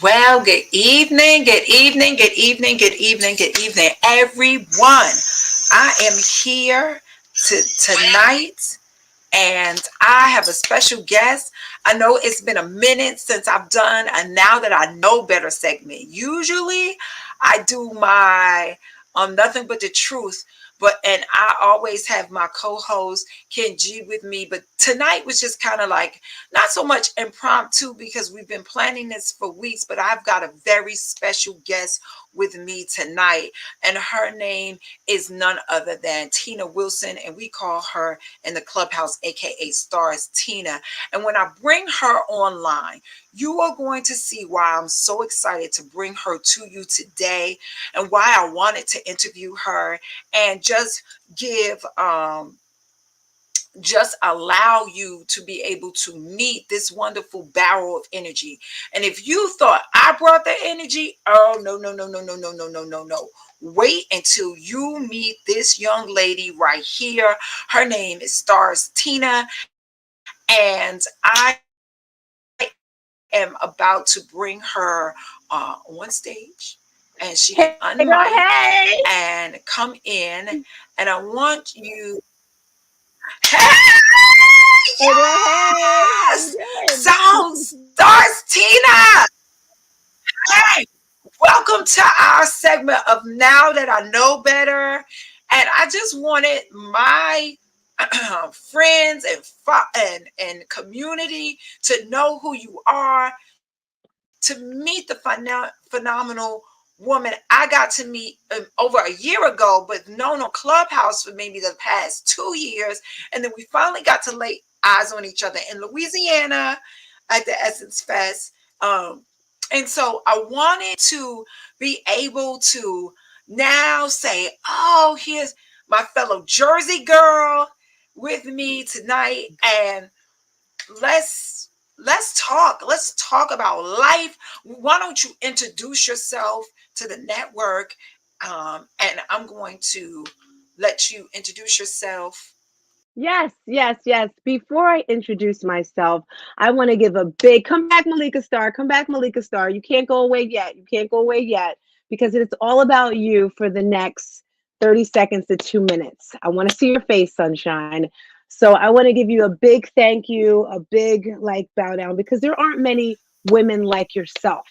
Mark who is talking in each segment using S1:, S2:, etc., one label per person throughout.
S1: Well, good evening, good evening, good evening, good evening, good evening, everyone. I am here tonight and I have a special guest. I know it's been a minute since I've done a Now That I Know Better segment. Usually I do my Nothing But the Truth, and I always have my co-host Ken G with me. But tonight was just kind of like not so much impromptu because we've been planning this for weeks, but I've got a very special guest with me tonight, and her name is none other than Tina Wilson, and we call her in the clubhouse, aka Stars Tina. And when I bring her online, you are going to see why I'm so excited to bring her to you today and why I wanted to interview her and give just allow you to be able to meet this wonderful barrel of energy. And if you thought I brought the energy, oh no, no, no, no, no, no, no, no, no, no. Wait until you meet this young lady right here. Her name is Stars Tina, and I am about to bring her on stage, and she can
S2: Hey
S1: unmic
S2: girl, hey!
S1: and come in. And I want you. Hey,
S2: Hey girl, hey! How
S1: yes!
S2: you
S1: Sound
S2: doing?
S1: Stars Tina. Hey, welcome to our segment of Now That I Know Better. And I just wanted my friends and community to know who you are, to meet the phenomenal woman I got to meet over a year ago, but known on Clubhouse for maybe the past 2 years. And then we finally got to lay eyes on each other in Louisiana at the Essence Fest. And so I wanted to be able to now say, oh, here's my fellow Jersey girl with me tonight. And let's talk about life. Why don't you introduce yourself to the network, and I'm going to let you introduce yourself.
S2: Yes, yes, yes. Before I introduce myself, I want to give a big come back, Malika Star. Come back, Malika Star. You can't go away yet. You can't go away yet because it's all about you for the next 30 seconds to 2 minutes. I want to see your face, sunshine. So I want to give you a big thank you, a big like bow down because there aren't many women like yourself.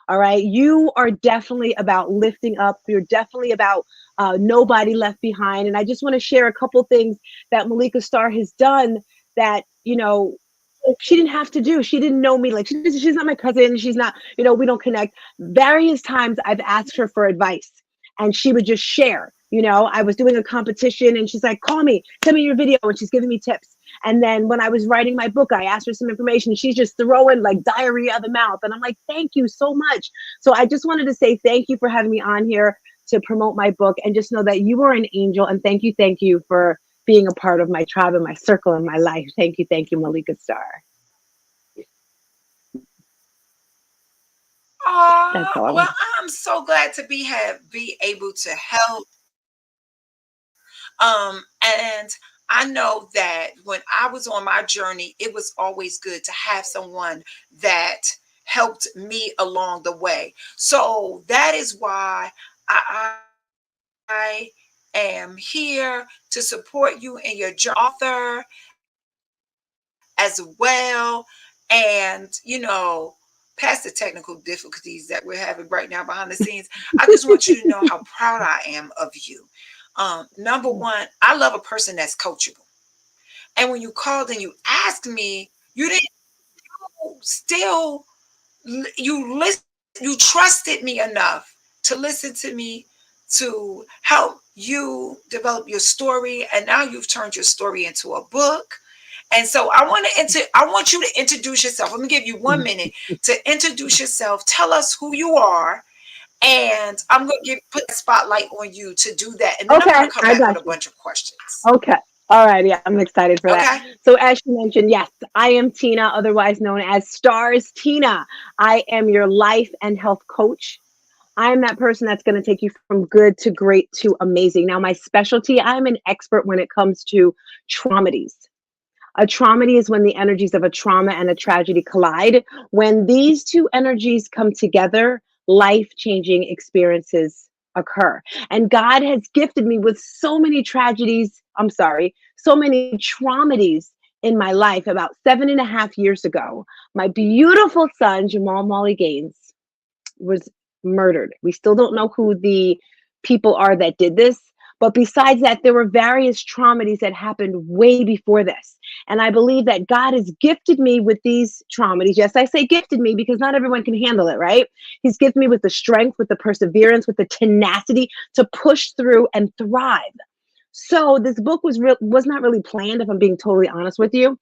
S2: All right. You are definitely about lifting up. You're definitely about nobody left behind. And I just want to share a couple things that Malika Starr has done that, she didn't have to do. She didn't know me. Like she's not my cousin. She's not, we don't connect. Various times I've asked her for advice and she would just share. I was doing a competition and she's like, call me, send me your video. And she's giving me tips. And then when I was writing my book, I asked her some information. She's just throwing like diarrhea of the mouth. And I'm like, thank you so much. So I just wanted to say thank you for having me on here to promote my book and just know that you are an angel. And thank you for being a part of my tribe and my circle in my life. Thank you, Malika Star. That's
S1: Oh,
S2: all I
S1: well,
S2: want.
S1: I'm so glad to be able to help. And I know that when I was on my journey, it was always good to have someone that helped me along the way. So that is why I am here to support you in your journey as an author as well. And, past the technical difficulties that we're having right now behind the scenes, I just want you to know how proud I am of you. Number one, I love a person that's coachable. And when you called and you asked me, you didn't still you trusted me enough to listen to me, to help you develop your story, and now you've turned your story into a book. And so I want you to introduce yourself. Let me give you 1 minute to introduce yourself. Tell us who you are, and I'm going to put that spotlight on you to do that. And then I'm going
S2: Okay,
S1: to come
S2: I
S1: back with
S2: got
S1: a
S2: you.
S1: bunch of questions.
S2: Okay. All right. Yeah, I'm excited for that.
S1: Okay?
S2: So, as you mentioned, yes, I am Tina, otherwise known as Stars Tina. I am your life and health coach. I am that person that's going to take you from good to great to amazing. Now, my specialty, I'm an expert when it comes to traumedies. A traumedy is when the energies of a trauma and a tragedy collide. When these two energies come together, life changing experiences occur. And God has gifted me with so many tragedies. I'm sorry, so many traumedies in my life. About 7.5 years ago, my beautiful son, Jamal Molly Gaines, was murdered. We still don't know who the people are that did this. But besides that, there were various traumedies that happened way before this. And I believe that God has gifted me with these traumedies. Yes, I say gifted me because not everyone can handle it, right? He's gifted me with the strength, with the perseverance, with the tenacity to push through and thrive. So this book was not really planned, if I'm being totally honest with you.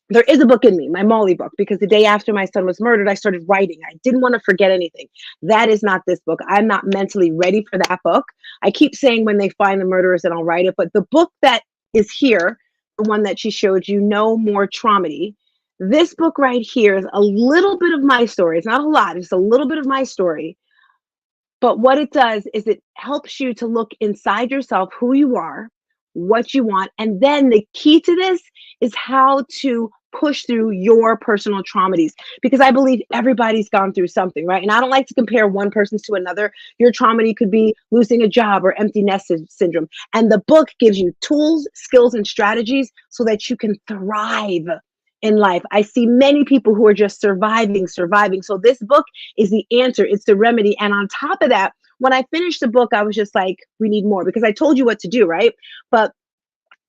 S2: There is a book in me, my Molly book, because the day after my son was murdered, I started writing. I didn't want to forget anything. That is not this book. I'm not mentally ready for that book. I keep saying when they find the murderers that I'll write it, but the book that is here, the one that she showed you, No More Traumedy, this book right here is a little bit of my story. It's not a lot, it's a little bit of my story. But what it does is it helps you to look inside yourself, who you are, what you want. And then the key to this is how to push through your personal traumedies, because I believe everybody's gone through something, right? And I don't like to compare one person's to another. Your traumedy could be losing a job or empty nest syndrome. And the book gives you tools, skills, and strategies so that you can thrive in life. I see many people who are just surviving, surviving. So this book is the answer. It's the remedy. And on top of that, when I finished the book, I was just like, we need more, because I told you what to do, right? But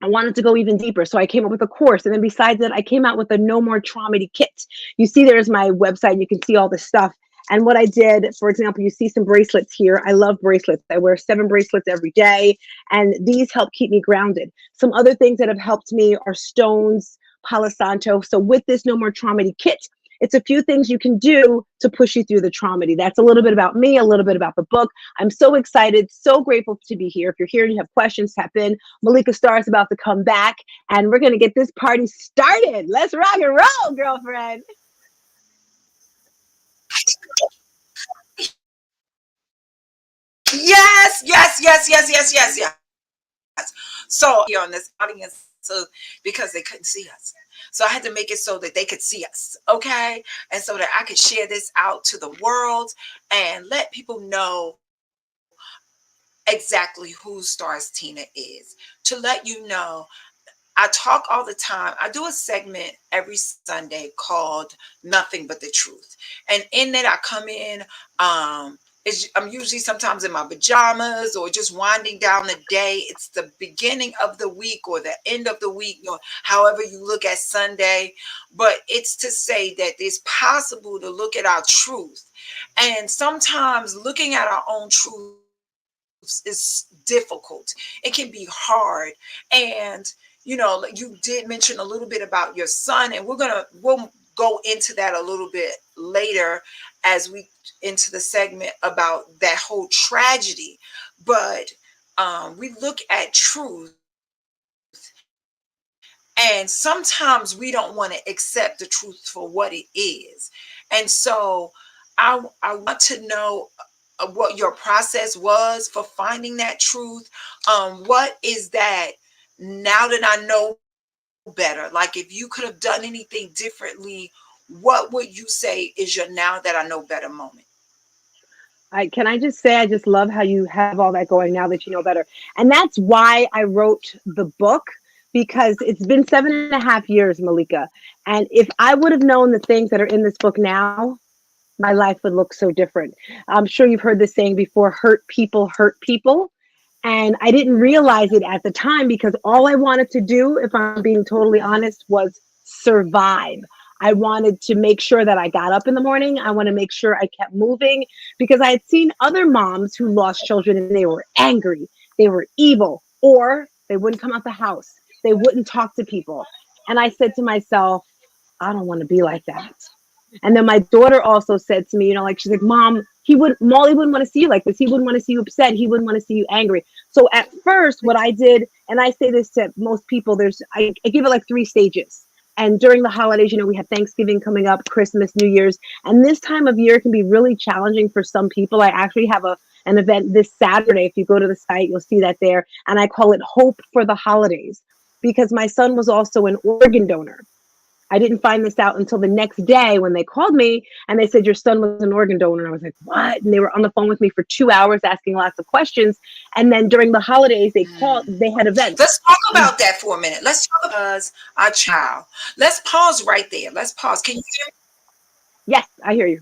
S2: I wanted to go even deeper. So I came up with a course. And then besides that, I came out with a No More Traumedy kit. You see, there's my website. You can see all the stuff. And what I did, for example, you see some bracelets here. I love bracelets. I wear 7 bracelets every day. And these help keep me grounded. Some other things that have helped me are stones, Palo Santo. So with this No More Traumedy kit, it's a few things you can do to push you through the traumedy. That's a little bit about me, a little bit about the book. I'm so excited, so grateful to be here. If you're here and you have questions, tap in. Malika Staar is about to come back, and we're going to get this party started. Let's rock and roll, girlfriend.
S1: Yes, yes, yes, yes, yes, yes, yes. So here on this audience, so because they couldn't see us. So I had to make it so that they could see us, okay? And so that I could share this out to the world and let people know exactly who Stars Tina is. To let you know, I talk all the time. I do a segment every Sunday called Nothing But the Truth. And in that I come in, I'm usually sometimes in my pajamas or just winding down the day. It's the beginning of the week or the end of the week, or however you look at Sunday. But it's to say that it's possible to look at our truth. And sometimes looking at our own truths is difficult. It can be hard. And like you did mention a little bit about your son, and we'll go into that a little bit later as we into the segment about that whole tragedy. But we look at truth, and sometimes we don't want to accept the truth for what it is. And so I want to know what your process was for finding that truth. What is that now that I know better? Like if you could have done anything differently, what would you say is your now that I know better moment?
S2: Can I just say, I just love how you have all that going now that you know better. And that's why I wrote the book, because it's been 7.5 years, Malika. And if I would have known the things that are in this book now, my life would look so different. I'm sure you've heard this saying before: hurt people hurt people. And I didn't realize it at the time, because all I wanted to do, if I'm being totally honest, was survive. I wanted to make sure that I got up in the morning. I want to make sure I kept moving, because I had seen other moms who lost children and they were angry, they were evil, or they wouldn't come out the house, they wouldn't talk to people. And I said to myself, I don't want to be like that. And then my daughter also said to me, like, she's like, Mom, Molly wouldn't want to see you like this. He wouldn't want to see you upset. He wouldn't want to see you angry. So at first, what I did, and I say this to most people, I give it like 3 stages. And during the holidays, we have Thanksgiving coming up, Christmas, New Year's. And this time of year can be really challenging for some people. I actually have an event this Saturday. If you go to the site, you'll see that there. And I call it Hope for the Holidays. because my son was also an organ donor. I didn't find this out until the next day when they called me and they said, your son was an organ donor. And I was like, what? And they were on the phone with me for 2 hours asking lots of questions. And then during the holidays, they had events.
S1: Let's talk
S2: And
S1: about that for a minute. Let's talk about our child. Let's pause right there. Let's pause. Can you hear me?
S2: yes, I hear you.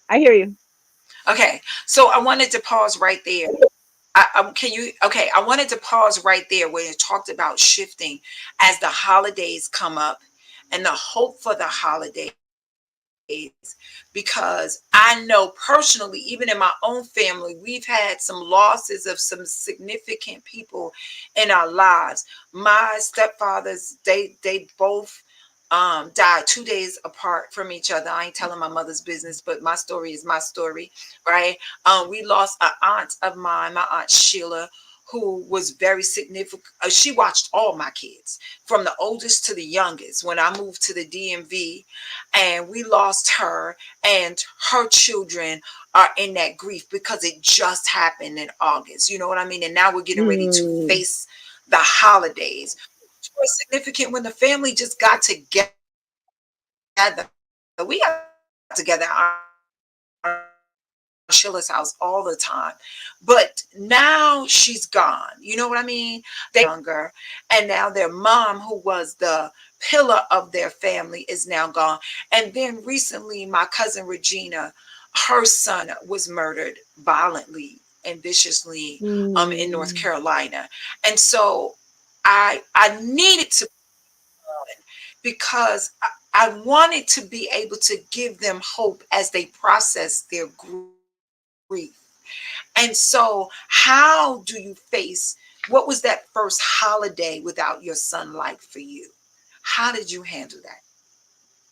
S2: I hear you.
S1: Okay. So I wanted to pause right there. Can you? Okay. I wanted to pause right there where it talked about shifting as the holidays come up and the hope for the holidays, because I know personally, even in my own family, we've had some losses of some significant people in our lives. My stepfathers, they both died 2 days apart from each other. I ain't telling my mother's business, but my story is my story, right? We lost an aunt of mine, my aunt Sheila, who was very significant. She watched all my kids from the oldest to the youngest when I moved to the DMV, and we lost her, and her children are in that grief because it just happened in August. You know what I mean? And now we're getting ready to
S2: Mm,
S1: face the holidays. It was significant when the family just got together. We got together at Aunt Sheila's house all the time. But now she's gone. You know what I mean? They got younger, and now their mom, who was the pillar of their family, is now gone. And then recently, my cousin Regina, her son was murdered violently and viciously in North Carolina.
S2: mm.
S1: And so I needed to because I wanted to be able to give them hope as they process their grief. And so, how do you face what was that first holiday without your son like for you? How did you handle that?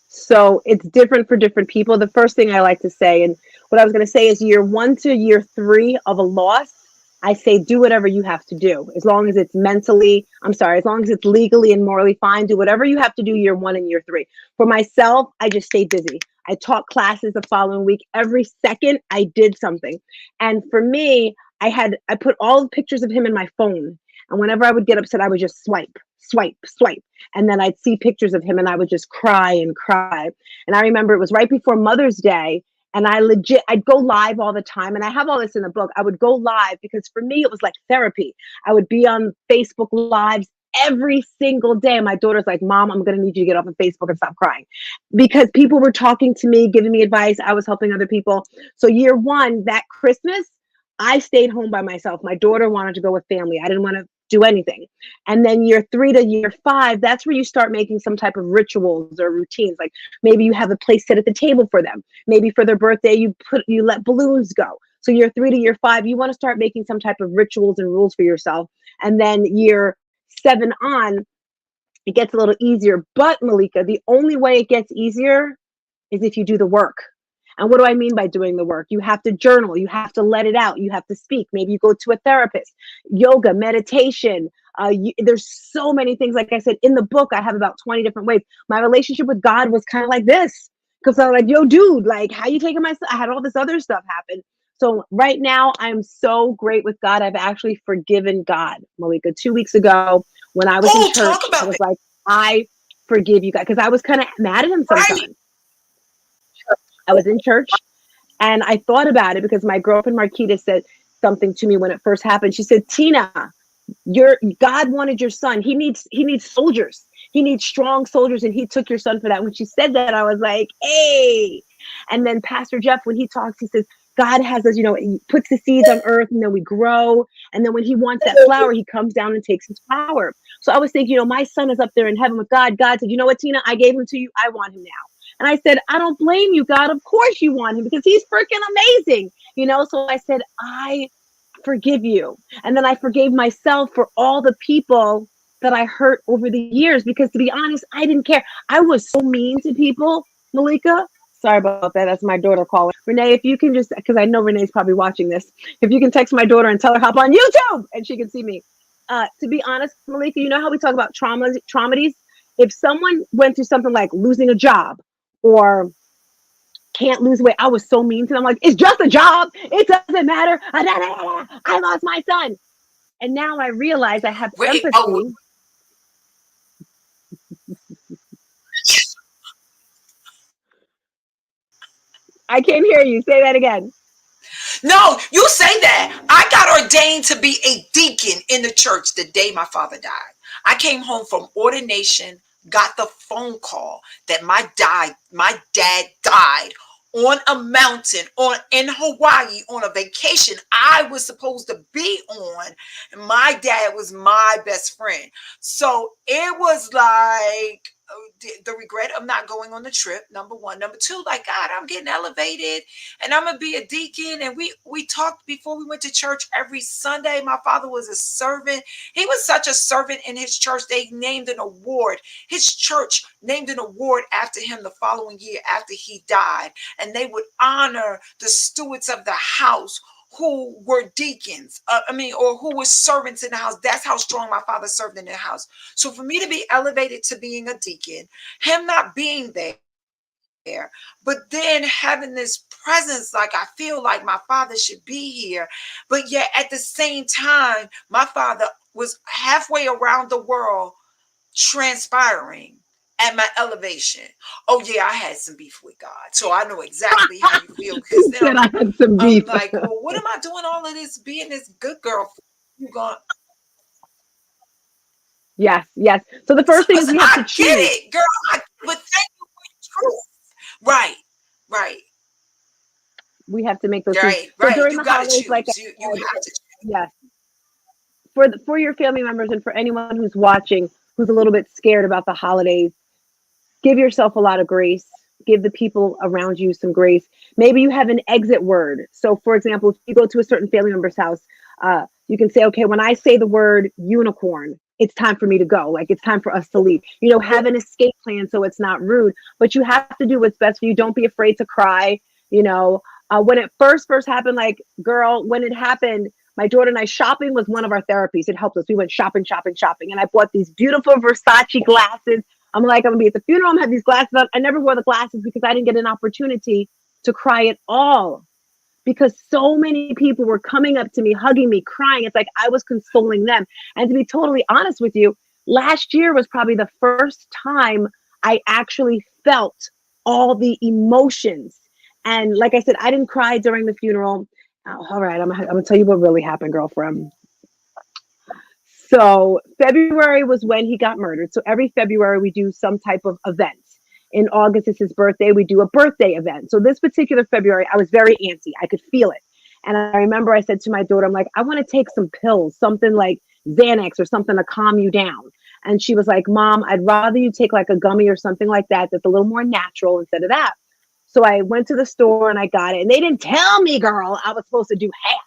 S2: So it's different for different people. The first thing I like to say, and what I was going to say is year 1 to year 3 of a loss, I say do whatever you have to do. As long as it's mentally, I'm sorry, as long as it's legally and morally fine, do whatever you have to do year 1 and year 3. For myself, I just stayed busy. I taught classes the following week. Every second I did something. And for me, I put all the pictures of him in my phone. And whenever I would get upset, I would just swipe, swipe, swipe. And then I'd see pictures of him and I would just cry and cry. And I remember it was right before Mother's Day. And I'd go live all the time. And I have all this in the book. I would go live because for me, it was like therapy. I would be on Facebook Lives every single day. And my daughter's like, Mom, I'm going to need you to get off of Facebook and stop crying. Because people were talking to me, giving me advice. I was helping other people. So year 1, that Christmas, I stayed home by myself. My daughter wanted to go with family. I didn't want to do anything. And then year 3 to year 5, that's where you start making some type of rituals or routines. Like maybe you have a place set at the table for them. Maybe for their birthday, you let balloons go. So year 3 to year 5, you want to start making some type of rituals and rules for yourself. And then year 7 on, it gets a little easier. But Malika, the only way it gets easier is if you do the work. And what do I mean by doing the work? You have to journal, you have to let it out, you have to speak. Maybe you go to a therapist, yoga, meditation. There's so many things. Like I said, in the book, I have about 20 different ways. My relationship with God was kind of like this because I was like, yo, dude, like, how you taking my stuff? I had all this other stuff happen. So right now, I'm so great with God. I've actually forgiven God, Malika. 2 weeks ago, when I was in
S1: Oh, talk
S2: church, I
S1: about
S2: was
S1: it.
S2: like, I forgive you, God, because I was kind of mad at him
S1: Right.
S2: sometimes. I was in church and I thought about it because my girlfriend Marquita said something to me when it first happened. She said, Tina, your God wanted your son. He needs soldiers. He needs strong soldiers, and he took your son for that. When she said that, I was like, hey. And then Pastor Jeff, when he talks, he says, God has us, he puts the seeds on earth and then we grow. And then when he wants that flower, he comes down and takes his flower. So I was thinking, my son is up there in heaven with God. God said, you know what, Tina, I gave him to you. I want him now. And I said, I don't blame you, God. Of course you want him because he's freaking amazing. So I said, I forgive you. And then I forgave myself for all the people that I hurt over the years because to be honest, I didn't care. I was so mean to people, Malika. Sorry about that. That's my daughter calling. Renee, if you can just, because I know Renee's probably watching this, if you can text my daughter and tell her hop on YouTube and she can see me. To be honest, Malika, you know how we talk about traumedies? If someone went through something like losing a job or can't lose weight. I was so mean to them. Like, it's just a job. It doesn't matter. I lost my son. And now I realize I have
S1: Wait, oh,
S2: empathy. I can't hear you. Say that again.
S1: no, you say that. I got ordained to be a deacon in the church the day my father died. I came home from ordination, got the phone call that my dad died on a mountain on in Hawaii on a vacation I was supposed to be on. And my dad was my best friend. So it was like the regret of not going on the trip, number one. Number two, like, God, I'm getting elevated and I'm gonna be a deacon. And we talked before we went to church every Sunday. My father was a servant. He was such a servant in his church. They named an award. His church named an award after him the following year after he died. And they would honor the stewards of the house who were deacons, or who were servants in the house. That's how strong my father served in the house. So for me to be elevated to being a deacon, him not being there, but then having this presence, like I feel like my father should be here. But yet at the same time, my father was halfway around the world transpiring at my elevation. Oh yeah, I had some beef with God. So I know exactly how you feel because
S2: You
S1: then
S2: said I had some
S1: I'm
S2: beef.
S1: like, well, what am I doing all of this being this good girl for? You going,
S2: Yes, yes. So the
S1: so,
S2: first thing is
S1: so
S2: we have to
S1: I get
S2: choose.
S1: it, girl. But thank you for your truth. Right, right,
S2: We have to make those choices.
S1: right,
S2: So
S1: right.
S2: during
S1: You
S2: the
S1: gotta
S2: holidays, like I
S1: choose. You
S2: said,
S1: have to choose.
S2: yes, for your family members and for anyone who's watching who's a little bit scared about the holidays, give yourself a lot of grace. Give the people around you some grace. Maybe you have an exit word. So, for example, if you go to a certain family member's house, you can say, okay, when I say the word unicorn, it's time for me to go. Like it's time for us to leave. You know, have an escape plan so it's not rude, but you have to do what's best for you. Don't be afraid to cry. You know, when it first happened, like girl, when it happened, my daughter and I shopping was one of our therapies. It helped us. We went shopping, shopping, shopping, and I bought these beautiful Versace glasses. I'm like, I'm gonna be at the funeral. I'm gonna have these glasses on. I never wore the glasses because I didn't get an opportunity to cry at all because so many people were coming up to me, hugging me, crying. It's like I was consoling them. And to be totally honest with you, last year was probably the first time I actually felt all the emotions. And like I said, I didn't cry during the funeral. All right, I'm gonna tell you what really happened, girlfriend. So February was when he got murdered. So every February we do some type of event. In August is his birthday. We do a birthday event. So this particular February, I was very antsy. I could feel it. And I remember I said to my daughter, I'm like, I want to take some pills, something like Xanax or something to calm you down. And she was like, Mom, I'd rather you take like a gummy or something like that that's a little more natural instead of that. So I went to the store and I got it. And they didn't tell me, girl, I was supposed to do half.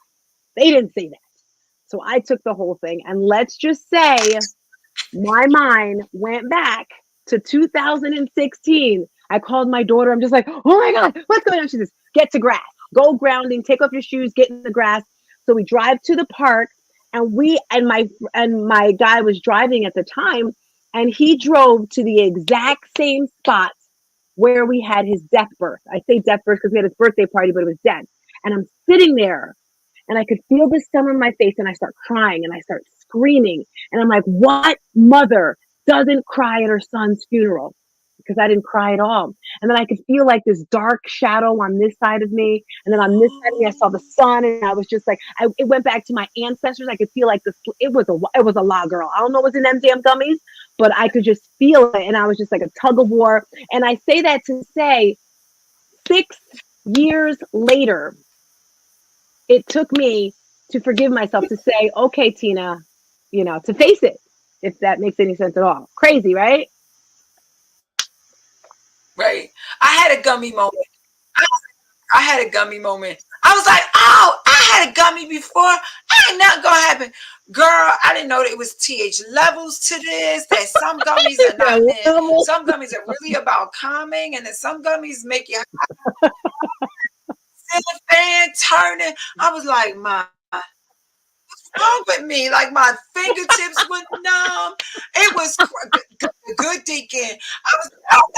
S2: They didn't say that. So I took the whole thing. And let's just say my mind went back to 2016. I called my daughter. I'm just like, oh my God, what's going on? She says, get to grass, go grounding, take off your shoes, get in the grass. So we drive to the park and my guy was driving at the time and he drove to the exact same spot where we had his death birth. I say death birth because we had his birthday party, but it was dead. And I'm sitting there and I could feel the sun on my face and I start crying and I start screaming. And I'm like, what mother doesn't cry at her son's funeral? Because I didn't cry at all. And then I could feel like this dark shadow on this side of me. And then on this side of me, I saw the sun. And I was just like, it went back to my ancestors. I could feel like it was a lot, girl. I don't know what's in them damn gummies, but I could just feel it. And I was just like a tug of war. And I say that to say 6 years later, it took me to forgive myself to say, okay, Tina, to face it, if that makes any sense at all. Crazy, right?
S1: Right. I had a gummy moment. I, I had a gummy moment. I was like, oh, I had a gummy before. Ain't nothing gonna happen. Girl, I didn't know that it was TH levels to this, that some gummies are not meant. Some gummies are really about calming, and then some gummies make you sit the fan turning. I was like, wrong with me? Like my fingertips were numb. It was good deacon. I was, I don't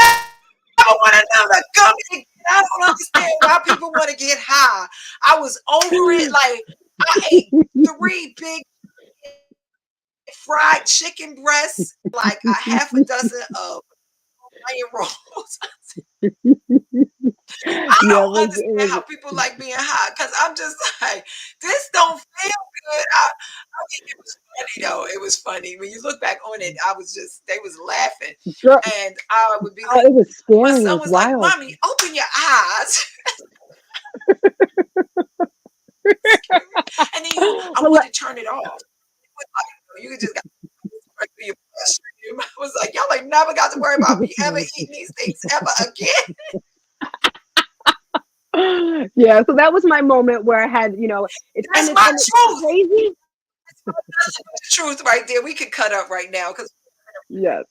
S1: ever want another gummy again. I don't understand why people want to get high. I was over it. Like I ate 3 big fried chicken breasts, like a half a dozen of onion rolls. I
S2: Yeah,
S1: don't
S2: it
S1: understand how
S2: was
S1: people like being high because I'm just like, this don't feel good. I mean, it was funny though. It was funny when you look back on it. I was just they was laughing,
S2: girl,
S1: and I would be
S2: oh,
S1: like,
S2: it was
S1: my
S2: scary, it
S1: son
S2: was
S1: was like,
S2: wild.
S1: "Mommy, open your eyes." Scary. And then I
S2: Well,
S1: wanted to turn it off. It was like, you just got right through your bloodstream. I was like, y'all ain't never got to worry about me ever eating these things ever again.
S2: yeah, so that was my moment where I had, it's
S1: That's my
S2: and it's
S1: truth.
S2: crazy.
S1: That's the truth right there. We could cut up right now because
S2: Yes.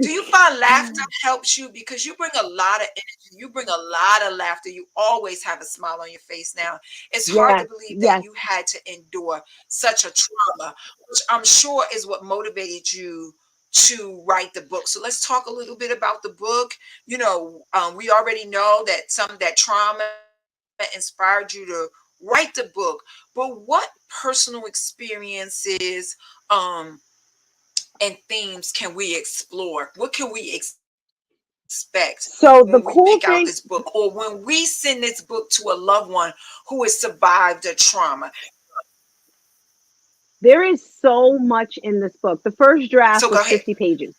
S1: do you find laughter helps you because you bring a lot of energy, you bring a lot of laughter, you always have a smile on your face now. It's hard to
S2: Yes,
S1: believe that
S2: yes.
S1: you had to endure such a trauma, which I'm sure is what motivated you to write the book. So let's talk a little bit about the book. We already know that some of that trauma inspired you to write the book, but what personal experiences um and themes can we explore? What can we expect
S2: So
S1: when
S2: the
S1: we
S2: cool
S1: pick out
S2: thing,
S1: this book or when we send this book to a loved one who has survived a trauma?
S2: there is so much in this book. The first draft
S1: So go
S2: was
S1: ahead.
S2: 50 pages.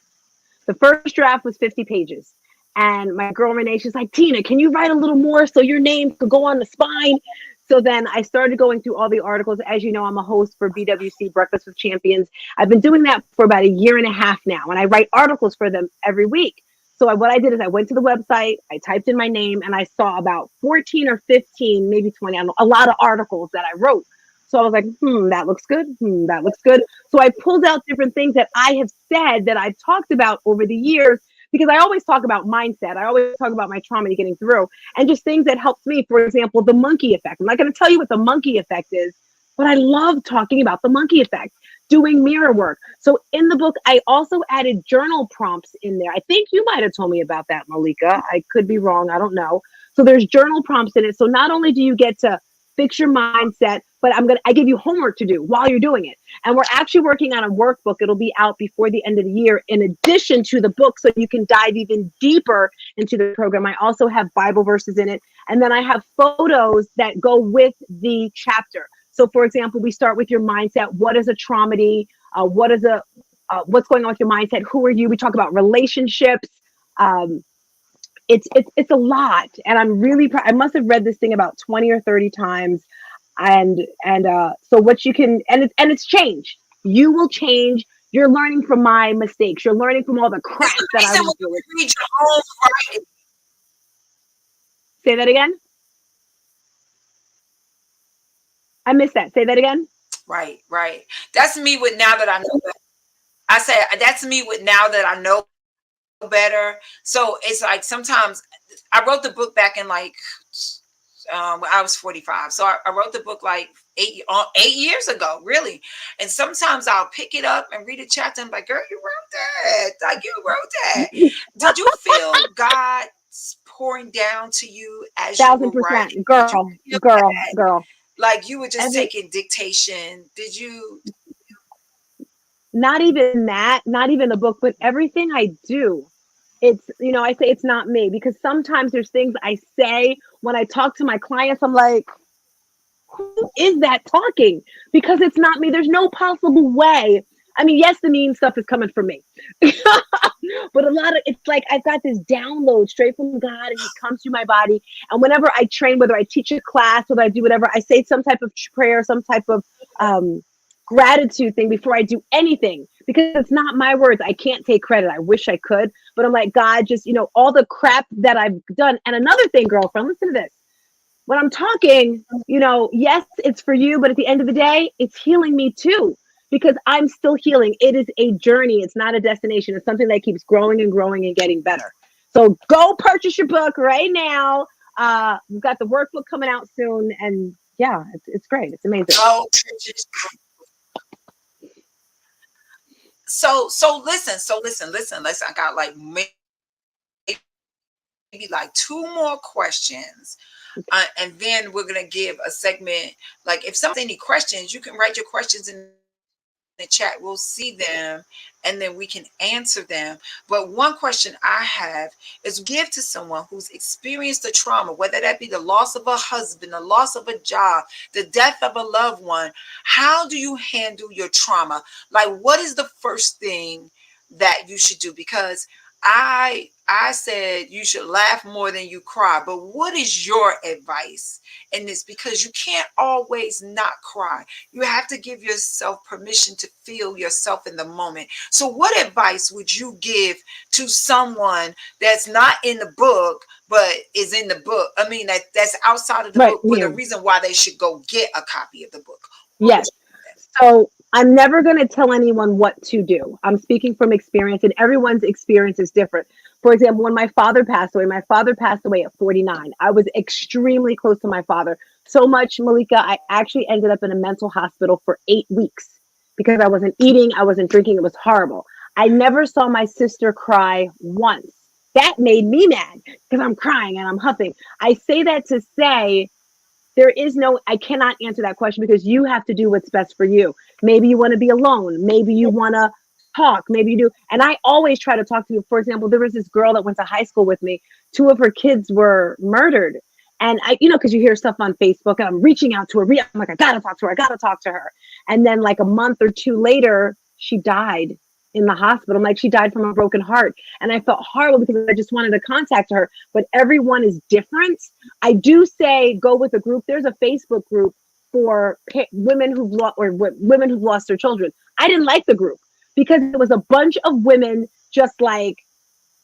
S2: The first draft was 50 pages. And my girl Renee, she's like, Tina, can you write a little more so your name could go on the spine? So then I started going through all the articles. As you know, I'm a host for BWC Breakfast with Champions. I've been doing that for about a year and a half now, and I write articles for them every week. So what I did is I went to the website, I typed in my name, and I saw about 14 or 15, maybe 20, I don't know, a lot of articles that I wrote. So I was like, that looks good. That looks good. So I pulled out different things that I have said that I've talked about over the years because I always talk about mindset. I always talk about my trauma to getting through and just things that helped me. For example, the monkey effect. I'm not going to tell you what the monkey effect is, but I love talking about the monkey effect, doing mirror work. So in the book, I also added journal prompts in there. I think you might have told me about that, Malika. I could be wrong. I don't know. So there's journal prompts in it. So not only do you get to fix your mindset, but I give you homework to do while you're doing it. And we're actually working on a workbook. It'll be out before the end of the year, in addition to the book, so you can dive even deeper into the program. I also have Bible verses in it. And then I have photos that go with the chapter. So, for example, we start with your mindset. What is a traumedy? What's going on with your mindset? Who are you? We talk about relationships. Um, it's a lot, and I'm really proud. I must have read this thing about 20 or 30 times, and so what you can, and it's changed. You will change. You're learning from my mistakes. You're learning from all the
S1: It's
S2: crap that I
S1: amazing
S2: went
S1: when you
S2: through.
S1: can read your own writing.
S2: Say that again. I missed that. Say that again.
S1: Right, right. That's me with now that I know better. I say that's me with now that I know better. So it's like sometimes I wrote the book back in like when I was 45. So I wrote the book like 8 years ago, really. And sometimes I'll pick it up and read a chapter and I'm like, girl, you wrote that. Like you wrote that. Did you feel God pouring down to you as you
S2: Thousand
S1: were writing?
S2: percent,
S1: Did you
S2: girl,
S1: feel
S2: girl,
S1: that?
S2: girl.
S1: Like you were just
S2: Every
S1: taking dictation. Did you?
S2: Not even that, not even the book, but everything I do. It's, I say it's not me because sometimes there's things I say when I talk to my clients. I'm like, who is that talking? Because it's not me. There's no possible way. I mean, yes, the mean stuff is coming from me, but a lot of it's like I've got this download straight from God, and He comes through my body. And whenever I train, whether I teach a class, whether I do whatever, I say some type of prayer, some type of um, gratitude thing before I do anything because it's not my words. I can't take credit. I wish I could, but I'm like, God, just all the crap that I've done. And another thing, girlfriend, listen to this when I'm talking, yes, it's for you, but at the end of the day, it's healing me too because I'm still healing. It is a journey. It's not a destination. It's something that keeps growing and growing and getting better. So go purchase your book right now. We've got the workbook coming out soon, and yeah, it's great. It's amazing.
S1: Oh, so listen. I got like maybe like two more questions. And then we're gonna give a segment. Like if someone has any questions, you can write your questions in the chat. the chat. We'll see them and then we can answer them. But one question I have is, give to someone who's experienced the trauma, whether that be the loss of a husband, the loss of a job, the death of a loved one. How do you handle your trauma? Like, what is the first thing that you should do? Because I said you should laugh more than you cry, but what is your advice in this? Because you can't always not cry. You have to give yourself permission to feel yourself in the moment. So what advice would you give to someone that's not in the book but is in the book? I mean, that's outside of the
S2: Right
S1: book, but a
S2: here.
S1: reason why they should go get a copy of the book. What would
S2: Yes. So I'm never going to tell anyone what to do. I'm speaking from experience, and everyone's experience is different. For example, when my father passed away at 49. I was extremely close to my father. So much, Malika, I actually ended up in a mental hospital for 8 weeks because I wasn't eating, I wasn't drinking. It was horrible. I never saw my sister cry once. That made me mad because I'm crying and I'm huffing. I say that to say there is no, I cannot answer that question because you have to do what's best for you. Maybe you want to be alone, maybe you want to talk, maybe you do. And I always try to talk to you. For example, there was this girl that went to high school with me. Two of her kids were murdered. And I, because you hear stuff on Facebook and I'm reaching out to her. I'm like, I gotta talk to her. I gotta talk to her. And then like a month or two later, she died in the hospital. I'm like, she died from a broken heart. And I felt horrible because I just wanted to contact her. But everyone is different. I do say go with a group. There's a Facebook group for women who've lost or women who've lost their children. I didn't like the group because it was a bunch of women just like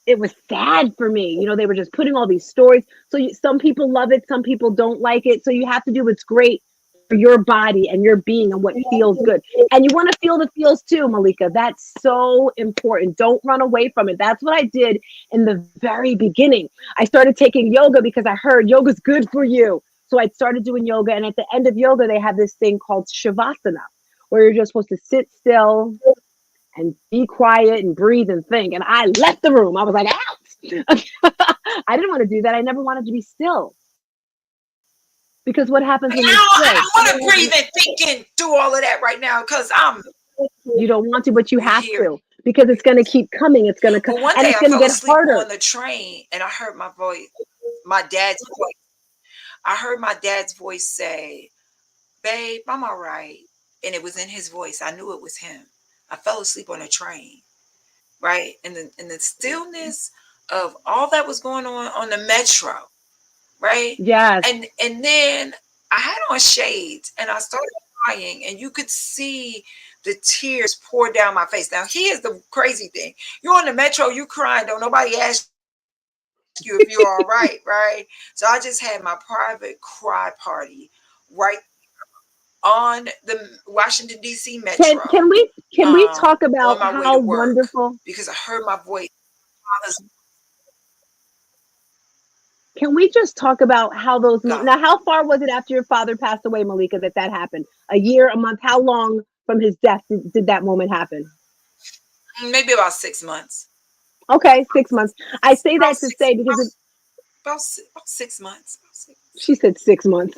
S2: it was sad for me. They were just putting all these stories. So some people love it, some people don't like it. So you have to do what's great for your body and your being and what feels good. And you want to feel the feels too, Malika. That's so important. Don't run away from it. That's what I did in the very beginning. I started taking yoga because I heard yoga's good for you. So I started doing yoga. And at the end of yoga, they have this thing called Shavasana, where you're just supposed to sit still and be quiet and breathe and think. And I left the room. I was like, out. I didn't want to do that. I never wanted to be still. Because what happens when you're
S1: I
S2: still?
S1: don't want to breathe and think and do all of that right now because I'm
S2: You don't want to, but you have
S1: here.
S2: to because it's going to keep coming. It's going to come
S1: Well, one
S2: and
S1: day
S2: it's
S1: I
S2: going to
S1: fell
S2: get
S1: asleep
S2: harder.
S1: on the train and I heard my voice, my dad's voice. I heard my dad's voice say, "Babe, I'm all right." And it was in his voice. I knew it was him. I fell asleep on a train, right? In the stillness of all that was going on the metro, right?
S2: Yes.
S1: And then I had on shades and I started crying and you could see the tears pour down my face. Now here's the crazy thing. You're on the metro, you crying, don't nobody ask you if you're all right, right? So I just had my private cry party right on the Washington D.C. Metro,
S2: Can we talk
S1: on my
S2: about
S1: way to
S2: how
S1: work
S2: wonderful
S1: because I heard my voice. Father's
S2: can we just talk about how those
S1: God,
S2: now how far was it after your father passed away, Malika, that happened? A year, a month? How long from his death did that moment happen?
S1: maybe about 6 months.
S2: Okay, 6 months. I say
S1: About
S2: that to
S1: six,
S2: say because
S1: about 6 months. About six.
S2: she said 6 months.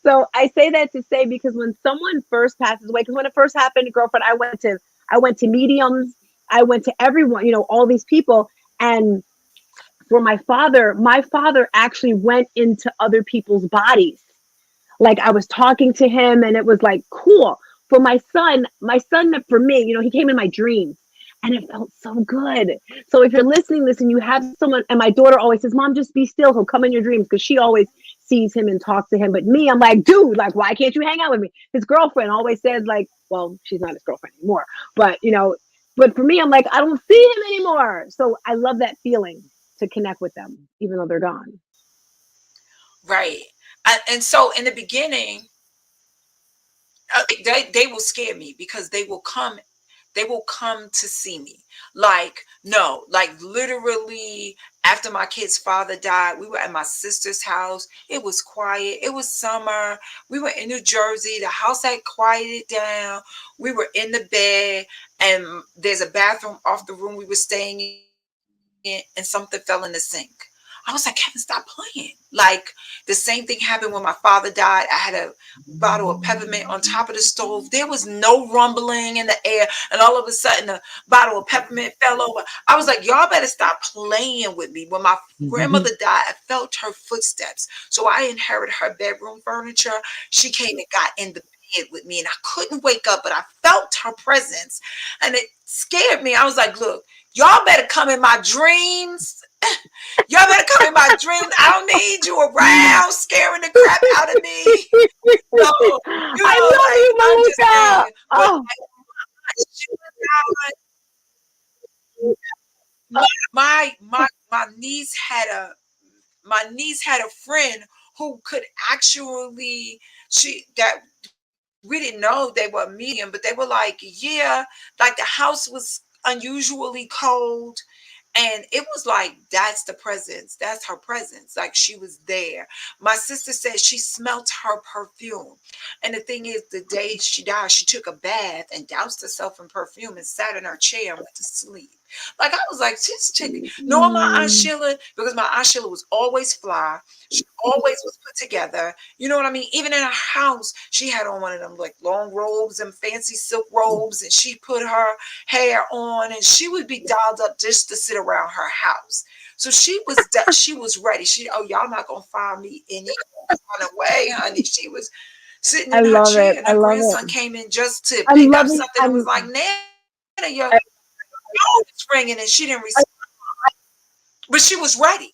S2: So I say that to say because when someone first passes away, because when it first happened, girlfriend, I went to mediums, I went to everyone, all these people. And for my father actually went into other people's bodies. Like I was talking to him and it was like cool. For my son for me, he came in my dreams and it felt so good. So if you're listening to this and you have someone, and my daughter always says, Mom, just be still, he'll come in your dreams because she always sees him and talks to him. But me, I'm like, dude, like, why can't you hang out with me? His girlfriend always says, like, well, she's not his girlfriend anymore, but but for me, I'm like, I don't see him anymore. So I love that feeling to connect with them, even though they're gone.
S1: Right. And so in the beginning, they will scare me because they will come to see me. Like, no, like literally after my kid's father died, we were at my sister's house. It was quiet. It was summer. We were in New Jersey. The house had quieted down. We were in the bed and there's a bathroom off the room we were staying in and something fell in the sink. I I was like, Kevin, stop playing. Like the same thing happened when my father died. I had a bottle of peppermint on top of the stove. There was no rumbling in the air, and all of a sudden a bottle of peppermint fell over. I was like, y'all better stop playing with me. When my grandmother died, I felt her footsteps. So I inherited her bedroom furniture. She came and got in the bed with me, and I couldn't wake up, but I felt her presence, and it scared me. I was like, look, y'all better come in my dreams. Y'all better come in my dreams. I don't need you around scaring the crap out of me. So,
S2: I love
S1: like
S2: you,
S1: I'm just
S2: Malika.
S1: saying, but
S2: Oh,
S1: my niece had a friend who could actually she that we didn't know they were medium, but they were like, yeah, like the house was unusually cold. And it was like, that's the presence. That's her presence. Like she was there. My sister said she smelt her perfume. And the thing is, the day she died, she took a bath and doused herself in perfume and sat in her chair and went to sleep. Like I was like, this chick, knowing my Aunt
S2: mm,
S1: Sheila, because my Aunt Sheila was always fly. She always was put together. You know what I mean? Even in her house, she had on one of them like long robes and fancy silk robes, and she put her hair on, and she would be dolled up just to sit around her house. So she was ready. Y'all not gonna find me any kind of way, honey. She was sitting
S2: I
S1: in her
S2: love it.
S1: chair, and
S2: I
S1: her
S2: love
S1: grandson
S2: it.
S1: came in just to
S2: I'm
S1: pick up
S2: loving.
S1: something and was like, Nana, your phone is ringing, and she didn't respond, but she was ready.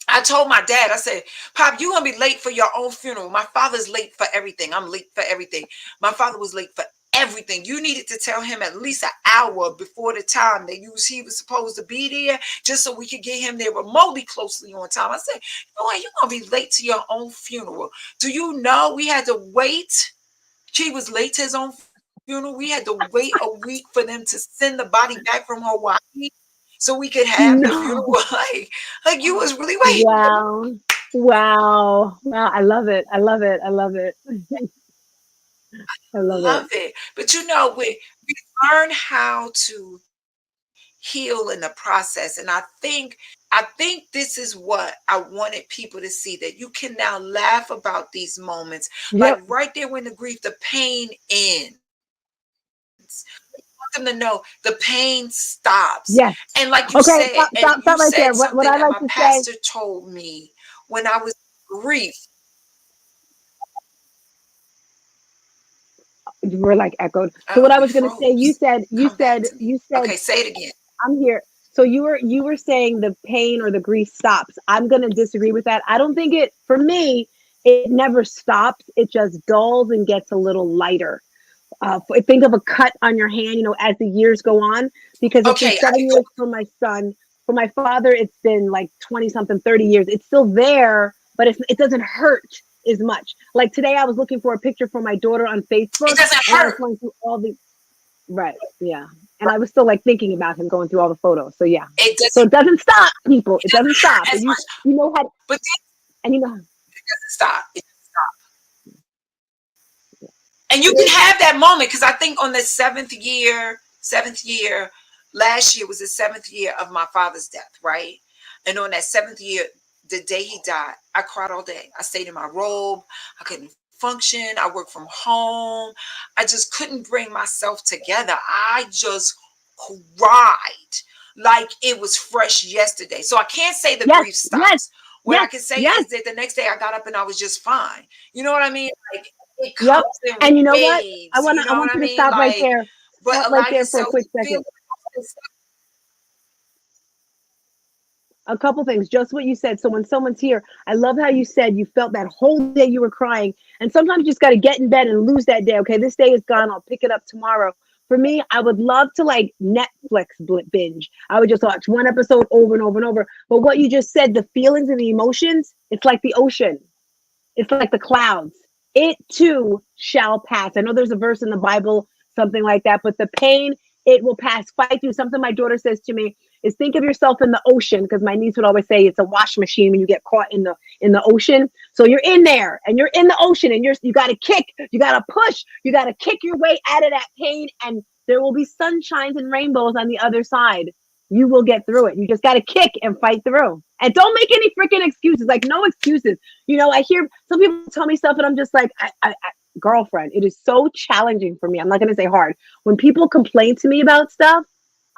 S1: I told my dad, I said, Pop, you're going to be late for your own funeral. My father's late for everything. I'm late for everything. My father was late for everything. You needed to tell him at least an hour before the time he was supposed to be there, just so we could get him there remotely closely on time. I said, boy, you're going to be late to your own funeral. Do you know we had to wait? He was late to his own funeral. We had to wait a week for them to send the body back from Hawaii so we could have the funeral.
S2: No.
S1: Like you was really waiting.
S2: Wow. Wow. Wow. I love it. I love it. I love it. I love it.
S1: Love it. But we learn how to heal in the process. And I think this is what I wanted people to see, that you can now laugh about these moments. Like
S2: Yep.
S1: right there when the grief, the pain ends. I want them to know the pain stops. And like you said,
S2: Yes.
S1: and you
S2: Okay.
S1: said
S2: Stop. Stop.
S1: something
S2: Stop
S1: that
S2: right
S1: my
S2: there. What I
S1: pastor
S2: like to say.
S1: told me when I was in grief.
S2: You were like echoed. So
S1: Oh,
S2: what I
S1: you
S2: was going to say.
S1: froze. Come back to me.
S2: You said
S1: Okay, say it again.
S2: I'm here. So you were saying the pain or the grief stops. I'm going to disagree with that. I don't think it. For me, it never stops. It just dulls and gets a little lighter. Think of a cut on your hand, as the years go on, because it's been
S1: Okay, I
S2: 7 years for my son. For my father, it's been like 20 something, 30 years. It's still there, but it doesn't hurt as much. Like today, I was looking for a picture for my daughter on
S1: it
S2: Facebook,
S1: doesn't
S2: and I was
S1: hurt.
S2: going through all the, right, yeah. And I was still like thinking about him going through all the photos. So yeah.
S1: It
S2: So
S1: doesn't
S2: it doesn't stop, people. It doesn't stop.
S1: hurt
S2: And
S1: as much.
S2: you know how,
S1: But
S2: and you know,
S1: it doesn't stop. It doesn't stop. And you can have that moment, because I think on the seventh year, last year was the seventh year of my father's death, right? And on that seventh year, the day he died, I cried all day. I stayed in my robe. I couldn't function. I worked from home. I just couldn't bring myself together. I just cried like it was fresh yesterday. So I can't say the
S2: yes,
S1: grief
S2: yes,
S1: stops. What I
S2: yes,
S1: can say
S2: yes.
S1: is that the next day I got up and I was just fine. You know what I mean? Like it
S2: Yep.
S1: comes in
S2: And you know what?
S1: waves. You
S2: I
S1: know what
S2: want
S1: I
S2: you to
S1: mean?
S2: stop right
S1: Like,
S2: there.
S1: but
S2: Stop right
S1: allow
S2: there for a
S1: yourself
S2: quick
S1: to feel
S2: second.
S1: it.
S2: A couple things, just what you said. So when someone's here, I love how you said you felt that whole day you were crying. And sometimes you just got to get in bed and lose that day. Okay, this day is gone. I'll pick it up tomorrow. For me, I would love to like Netflix binge. I would just watch one episode over and over and over. But what you just said, the feelings and the emotions, it's like the ocean. It's like the clouds. It too shall pass. I know there's a verse in the Bible, something like that, but the pain, it will pass. Fight through. Something my daughter says to me is think of yourself in the ocean, because my niece would always say it's a wash machine when you get caught in the ocean. So you're in there and you're in the ocean and you got to kick, you got to push, you got to kick your way out of that pain, and there will be sunshines and rainbows on the other side. You will get through it. You just got to kick and fight through. And don't make any freaking excuses. Like, no excuses. You know, I hear some people tell me stuff and I'm just like, girlfriend, it is so challenging for me. I'm not going to say hard. When people complain to me about stuff,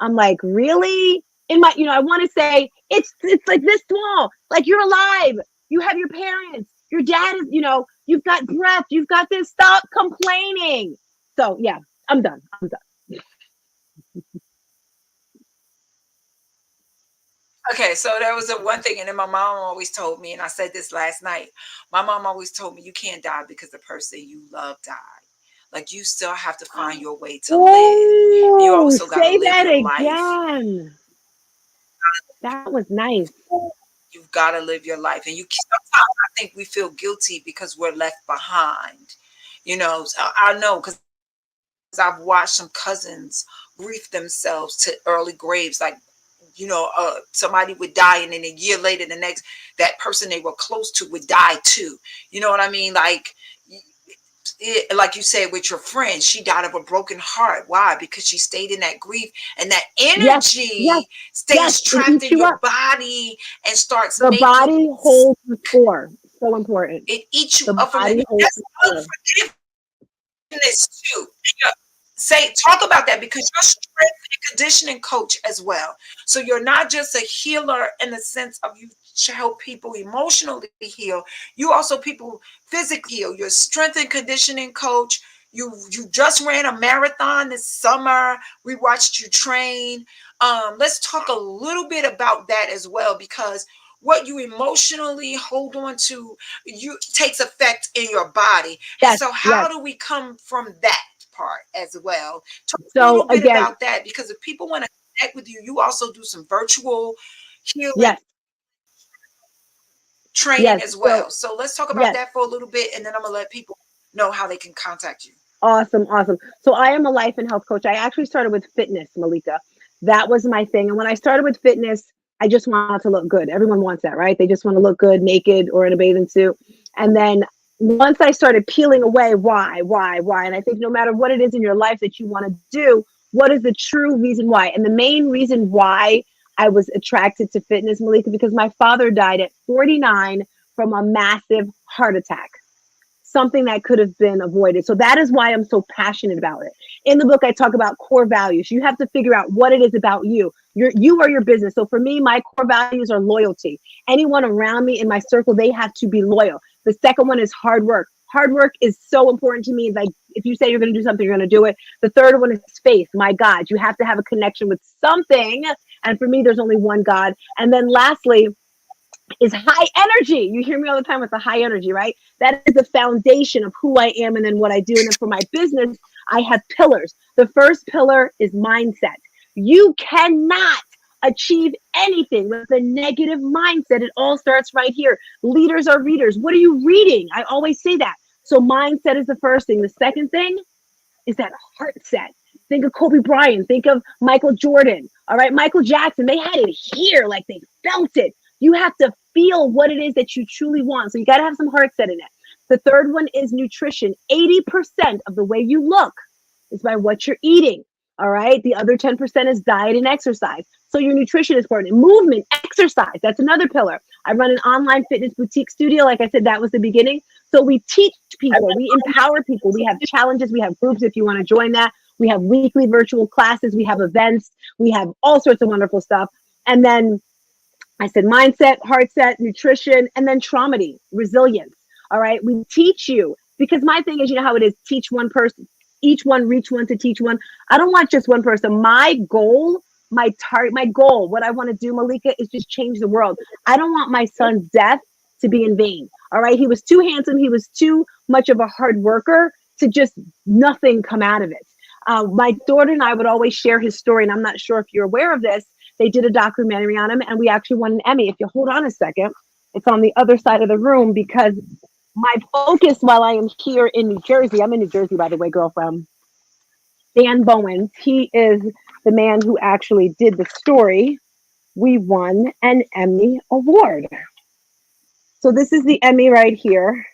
S2: I'm like, really? In my, I want to say it's like this small. Like, you're alive. You have your parents. Your dad is, you've got breath. You've got this. Stop complaining. So yeah, I'm done. I'm done.
S1: Okay, so there was a one thing, and then my mom always told me, and I said this last night. My mom always told me, you can't die because the person you love died. Like, you still have to find your way to live, and you
S2: Oh,
S1: also got to
S2: say
S1: live
S2: that
S1: your life.
S2: again. That was nice.
S1: You've got to live your life, and sometimes I think we feel guilty because we're left behind. So I know because I've watched some cousins grief themselves to early graves, like somebody would die, and then a year later, the next that person they were close to would die too. You know what I mean? Like you said with your friend, she died of a broken heart. Why? Because she stayed in that grief, and that
S2: Yes, yes,
S1: energy
S2: yes.
S1: stays
S2: It
S1: trapped
S2: eats
S1: in
S2: you
S1: your
S2: up.
S1: body and starts
S2: The
S1: making
S2: body holds the score. So important.
S1: it eats you
S2: The
S1: up from the.
S2: body holds
S1: That's
S2: the score.
S1: unforgiveness too. Say talk about that because you're a strength and conditioning coach as well. So you're not just a healer in the sense of you help people emotionally heal. You also people physically heal. You're a strength and conditioning coach. You just ran a marathon this summer. We watched you train. Let's talk a little bit about that as well because what you emotionally hold on to you takes effect in your body. And
S2: Yes,
S1: so
S2: yes.
S1: how do we come from that part as well? Talk a
S2: So
S1: little bit
S2: again,
S1: about that because if people want to connect with you, you also do some virtual healing
S2: yes,
S1: training
S2: yes.
S1: as
S2: So
S1: well. So let's talk about
S2: yes.
S1: that for a little bit and then I'm gonna let people know how they can contact you.
S2: Awesome, awesome. So I am a life and health coach. I actually started with fitness, Malika. That was my thing. And when I started with fitness, I just wanted to look good. Everyone wants that, right? They just want to look good naked or in a bathing suit. And then once I started peeling away why, and I think no matter what it is in your life that you want to do, what is the true reason why? And the main reason why I was attracted to fitness, Malika, because my father died at 49 from a massive heart attack, something that could have been avoided. So that is why I'm so passionate about it. In the book, I talk about core values. You have to figure out what it is about you. You are your business. So for me, my core values are loyalty. Anyone around me in my circle, they have to be loyal. The second one is hard work. Hard work is so important to me. Like, if you say you're going to do something, you're going to do it. The third one is faith. My God, you have to have a connection with something. And for me, there's only one God. And then lastly, is high energy. You hear me all the time with the high energy, right? That is the foundation of who I am and then what I do. And then for my business, I have pillars. The first pillar is mindset. You cannot achieve anything with a negative mindset. It all starts right here. Leaders are readers. What are you reading? I always say that. So mindset is the first thing. The second thing is that heart set. Think of Kobe Bryant. Think of Michael Jordan. All right, Michael Jackson. They had it here, like they felt it. You have to feel what it is that you truly want. So you got to have some heart set in it. The third one is nutrition. 80% of the way you look is by what you're eating. All right. The other 10% is diet and exercise. So your nutrition is important. Movement, exercise. That's another pillar. I run an online fitness boutique studio. Like I said, that was the beginning. So we teach people, we empower people. We have challenges, we have groups if you want to join that. We have weekly virtual classes, we have events, we have all sorts of wonderful stuff. And then I said mindset, heart set, nutrition, and then traumedy, resilience. All right. We teach you because my thing is, you know how it is, teach one person, each one reach one to teach one. I don't want just one person. My goal, my target, my goal, what I want to do, Malika, is just change the world. I don't want my son's death to be in vain. All right. He was too handsome. He was too much of a hard worker to just nothing come out of it. My daughter and I would always share his story. And I'm not sure if you're aware of this. They did a documentary on him and we actually won an Emmy. If you hold on a second, it's on the other side of the room because my focus while I am here in New Jersey, I'm in New Jersey, by the way, girlfriend, Dan Bowens, he is the man who actually did the story. We won an Emmy Award. So this is the Emmy right here.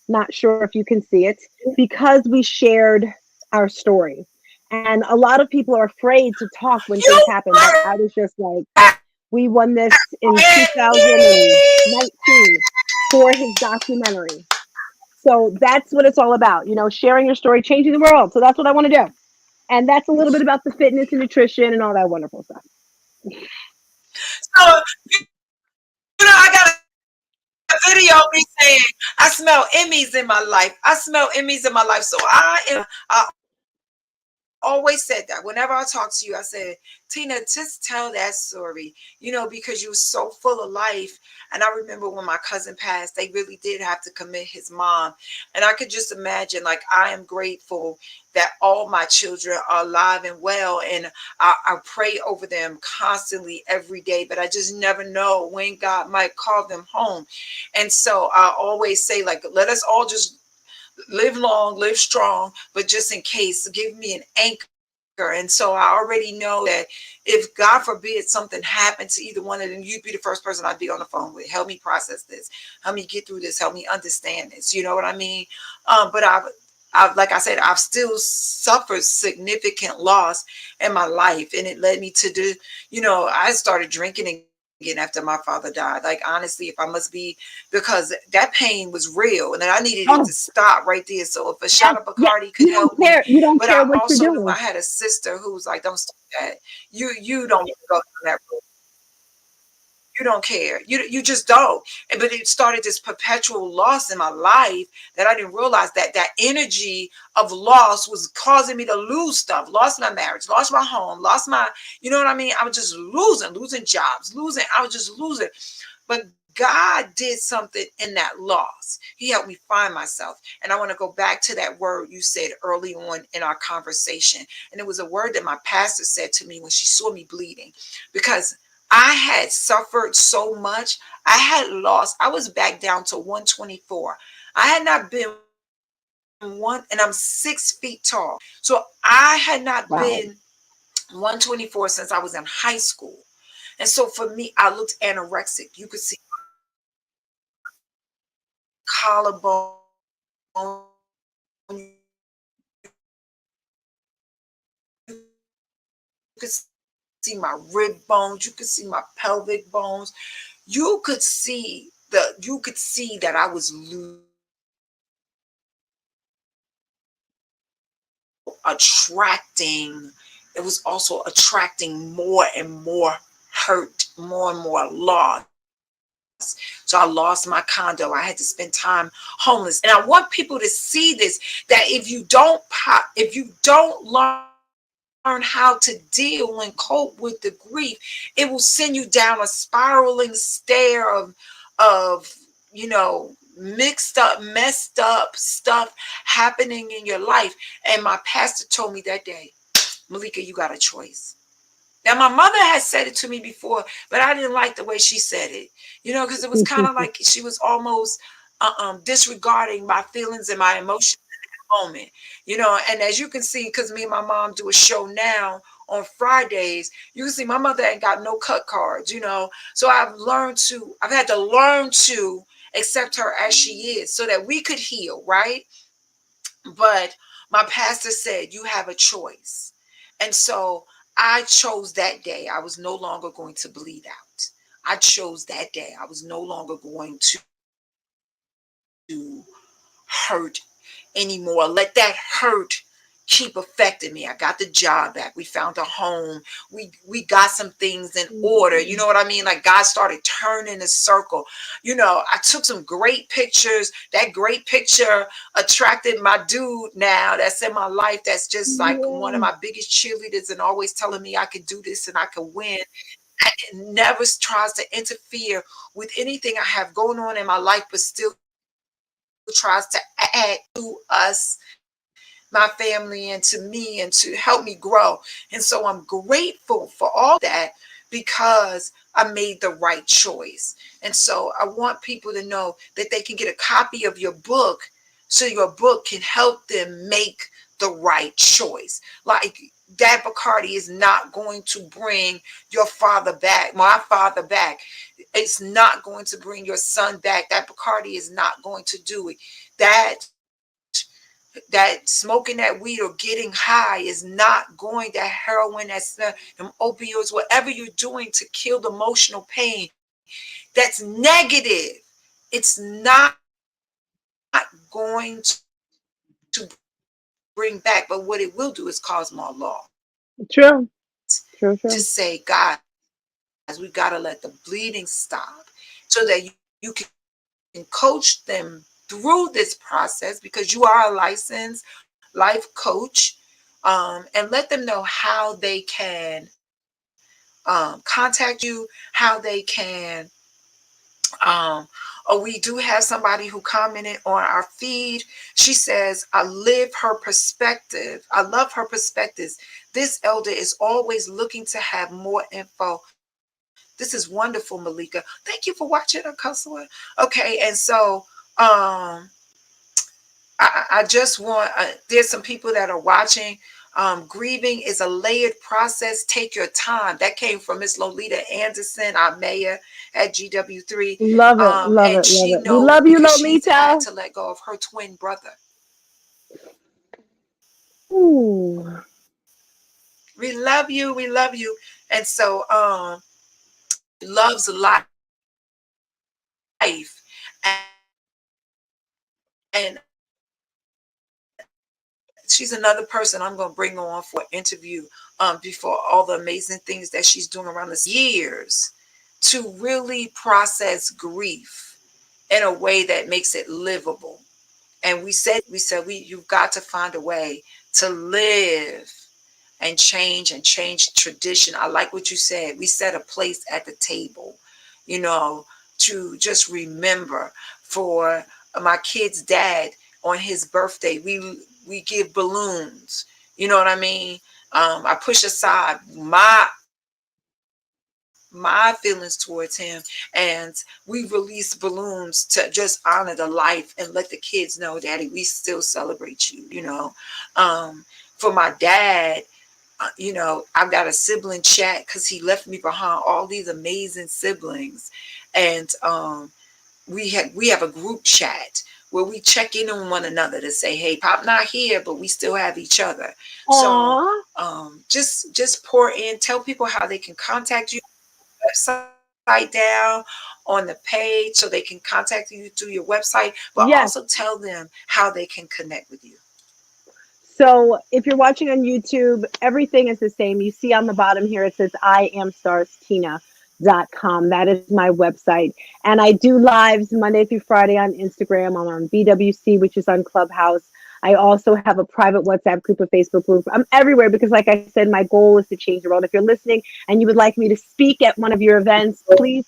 S2: Not sure if you can see it because we shared our story. And a lot of people are afraid to talk when things
S1: You
S2: happen, but
S1: heard
S2: I was just like,
S1: that.
S2: we won this in 2019 for his documentary. So that's what it's all about, sharing your story, changing the world. So that's what I want to do. And that's a little bit about the fitness and nutrition and all that wonderful stuff.
S1: So, I got a video of me saying, I smell Emmys in my life. I smell Emmys in my life. So I always said that. Whenever I talk to you, I said, Tina, just tell that story, because you were so full of life. And I remember when my cousin passed, they really did have to commit his mom. And I could just imagine, like, I am grateful that all my children are alive and well. And I pray over them constantly every day, but I just never know when God might call them home. And so I always say, like, let us all just live long, live strong, but just in case, give me an anchor. And so I already know that if God forbid something happened to either one of them, you'd be the first person I'd be on the phone with. Help me process this. Help me get through this. Help me understand this. You know what I mean? But like I said, I've still suffered significant loss in my life, and it led me to do. I started drinking again after my father died. Like, honestly, if I must be, because that pain was real, and then I needed it to
S2: Oh,
S1: stop right there. So if a shot of
S2: yes, yes.
S1: Bacardi could
S2: You
S1: help
S2: don't
S1: me,
S2: care. You
S1: but
S2: don't
S1: I
S2: care what
S1: also
S2: you're
S1: knew I
S2: doing.
S1: had a sister who was like, "Don't stop that. You don't even go down that road. You don't care. You just don't." But it started this perpetual loss in my life that I didn't realize that energy of loss was causing me to lose stuff. Lost my marriage, lost my home, lost my, you know what I mean? I was just losing jobs, losing. I was just losing. But God did something in that loss. He helped me find myself. And I want to go back to that word you said early on in our conversation. And it was a word that my pastor said to me when she saw me bleeding, because I had suffered so much. I had lost, I was back down to 124. I had not been and I'm 6 feet tall. So I had not been
S2: Wow.
S1: 124 since I was in high school. And so for me, I looked anorexic. You could see collarbone, you could see my rib bones, you could see my pelvic bones, you could see that I was losing weight. It was also attracting more and more hurt, more and more loss. So I lost my condo. I had to spend time homeless. And I want people to see this, that if you don't learn how to deal and cope with the grief, it will send you down a spiraling stair of messed up stuff happening in your life. And my pastor told me that day, Malika, you got a choice. Now, my mother had said it to me before, but I didn't like the way she said it, because it was kind of like she was almost disregarding my feelings and my emotions moment. And as you can see, because me and my mom do a show now on Fridays, you can see my mother ain't got no cut cards. So I've had to learn to accept her as she is so that we could heal, right? But my pastor said, you have a choice. And so I chose that day. I was no longer going to bleed out. I chose that day. I was no longer going to hurt anymore. Let that hurt keep affecting me. I got the job back. We found a home. We got some things in order. You know what I mean? Like, God started turning the circle. I took some great pictures. That great picture attracted my dude now that's in my life, that's just like one of
S2: Yeah.
S1: my biggest cheerleaders and always telling me I could do this and I could win. And never tries to interfere with anything I have going on in my life, but still tries to add to us, my family, and to me, and to help me grow. And so I'm grateful for all of that, because I made the right choice. And so I want people to know that they can get a copy of your book, so your book can help them make the right choice. Like, that Bacardi is not going to bring your father back, my father back. It's not going to bring your son back. That Bacardi is not going to do it. That that smoking that weed or getting high is not going, that heroin, that's them opioids, whatever you're doing to kill the emotional pain, that's negative. It's not going to bring back, but what it will do is cause more loss. So just say,
S2: True.
S1: guys, we got
S2: True.
S1: to let
S2: True.
S1: the bleeding stop so that you can coach them through this process, because you are a licensed life coach. And let them know how they can contact you, how they can we do have somebody who commented on our feed. She says, I live her perspective. I love her perspectives. This elder is always looking to have more info. This is wonderful, Malika. Thank you for watching, Akasua. Okay, and so um I just want there's some people that are watching. Grieving is a layered process. Take your time. That came from Miss Lolita Anderson, our mayor at GW3.
S2: Love it. Love
S1: And
S2: it. Love
S1: she
S2: it. We
S1: knows
S2: love you,
S1: because she's had
S2: Lolita.
S1: to let go of her twin brother.
S2: Ooh.
S1: We love you. We love you. And so loves life. And she's another person I'm going to bring on for an interview before all the amazing things that she's doing around this years to really process grief in a way that makes it livable. And we you've got to find a way to live and change tradition. I like what you said. We set a place at the table, you know, to just remember for my kid's dad on his birthday. We give balloons. You know what I mean? I push aside my feelings towards him, and we release balloons to just honor the life and let the kids know, Daddy, we still celebrate you. For my dad, I've got a sibling chat because he left me behind all these amazing siblings, and we have a group chat where we check in on one another to say, hey, Pop not here, but we still have each other. So
S2: Aw.
S1: just pour in, tell people how they can contact you. Website down on the page so they can contact you through your website, but also
S2: Yes.
S1: tell them how they can connect with you.
S2: So if you're watching on YouTube, everything is the same. You see on the bottom here, it says I am starstina.com. That is my website. And I do lives Monday through Friday on Instagram. I'm on BWC, which is on Clubhouse. I also have a private WhatsApp group, a Facebook group. I'm everywhere because, like I said, my goal is to change the world. If you're listening and you would like me to speak at one of your events, please,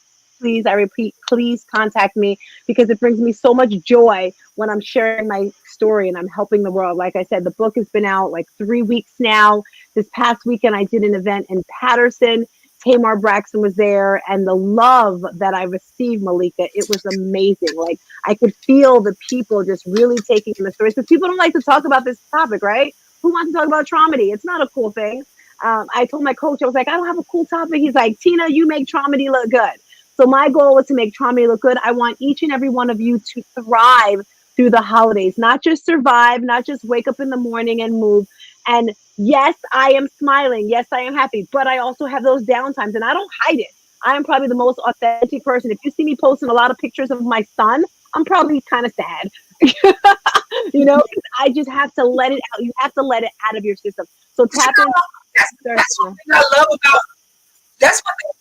S2: I repeat, please contact me because it brings me so much joy when I'm sharing my story and I'm helping the world. Like I said, the book has been out like 3 weeks now. This past weekend, I did an event in Patterson. Tamar Braxton was there, and the love that I received, Malika, it was amazing. Like I could feel the people just really taking in the stories because people don't like to talk about this topic, right? Who wants to talk about traumedy? It's not a cool thing. I told my coach, I was like, I don't have a cool topic. He's like, Tina, you make traumedy look good. So my goal is to make traumedy look good. I want each and every one of you to thrive through the holidays, not just survive, not just wake up in the morning and move. And yes, I am smiling. Yes, I am happy, but I also have those downtimes and I don't hide it. I am probably the most authentic person. If you see me posting a lot of pictures of my son, I'm probably kind of sad. I just have to let it out. You have to let it out of your system. So
S1: But you
S2: tap in.
S1: know, that's one thing I love about that's one thing